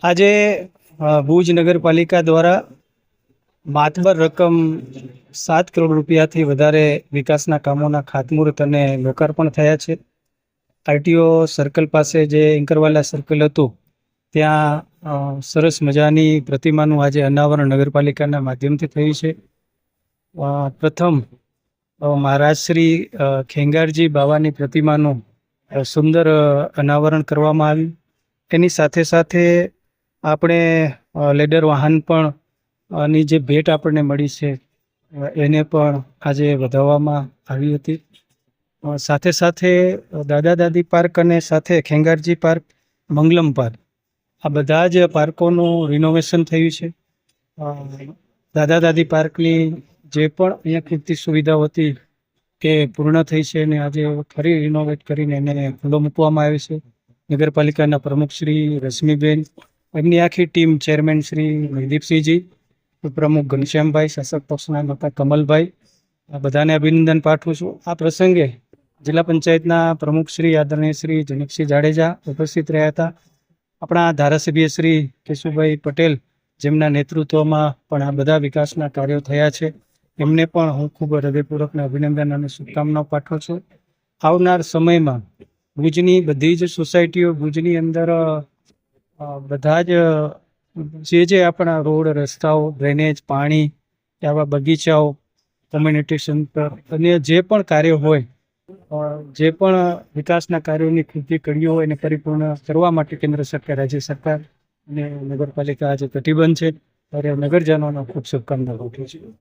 આજે ભુજ નગરપાલિકા દ્વારા માતબર રકમ 7 કરોડ રૂપિયાથી વધારે વિકાસના કામોના ખાતમુહૂર્ત અને લોકાર્પણ થયા છે. આરટીઓ સર્કલ પાસે જે ઇન્કરવાલા સર્કલ હતું ત્યાં સરસ મજાની પ્રતિમાનું આજે અનાવરણ નગરપાલિકાના માધ્યમથી થયું છે. પ્રથમ મહારાજ શ્રી ખેંગારજી બાવાની પ્રતિમાનું સુંદર અનાવરણ કરવામાં આવ્યું. એની સાથે સાથે આપણે લેડર વાહન પણ ની જે ભેટ આપણને મળી છે એને પણ આજે વધાવવામાં આવી હતી. સાથે સાથે દાદા દાદી પાર્ક અને સાથે ખેંગારજી પાર્ક, મંગલમ પાર્ક, આ બધા જ પાર્કોનું રિનોવેશન થયું છે. દાદા દાદી પાર્કની જે પણ અહીંયા ખૂટતી સુવિધાઓ હતી કે પૂર્ણ થઈ છે અને આજે ફરી રિનોવેટ કરીને એને ખુલ્લો મૂકવામાં આવ્યો છે. નગરપાલિકાના પ્રમુખ શ્રી રશ્મિબેન, એમની આખી ટીમ, ચેરમેન શ્રી મહિદીપસિંહજી, ઉપપ્રમુખ ઘનશ્યામભાઈ, શાસક પક્ષના નેતા કમલભાઈ, આ બધાને અભિનંદન પાઠવું છું. આ પ્રસંગે જિલ્લા પંચાયતના પ્રમુખ શ્રી આદરણીય શ્રી જનકસિંહ જાડેજા ઉપસ્થિત રહ્યા હતા. આપણા ધારાસભ્ય શ્રી કેશુભાઈ પટેલ, જેમના નેતૃત્વમાં પણ આ બધા વિકાસના કાર્યો થયા છે, એમને પણ હું ખૂબ હૃદયપૂર્વકના અભિનંદન અને શુભકામનાઓ પાઠવું છું. આવનાર સમયમાં ભુજની બધી જ સોસાયટીઓ, ભુજની અંદર બધા જ જે આપણા રોડ, રસ્તાઓ, ડ્રેનેજ, પાણી, આવા બગીચાઓ, કોમ્યુનિટી સેન્ટર અને જે પણ કાર્યો હોય, જે પણ વિકાસના કાર્યોની ખૂટતી કડીઓ હોય એને પરિપૂર્ણ કરવા માટે કેન્દ્ર સરકાર, રાજ્ય સરકાર અને નગરપાલિકા આજે કટિબદ્ધ છે. ત્યારે નગરજનોનો ખૂબ શુભકામનાઓ પાઠવું છું.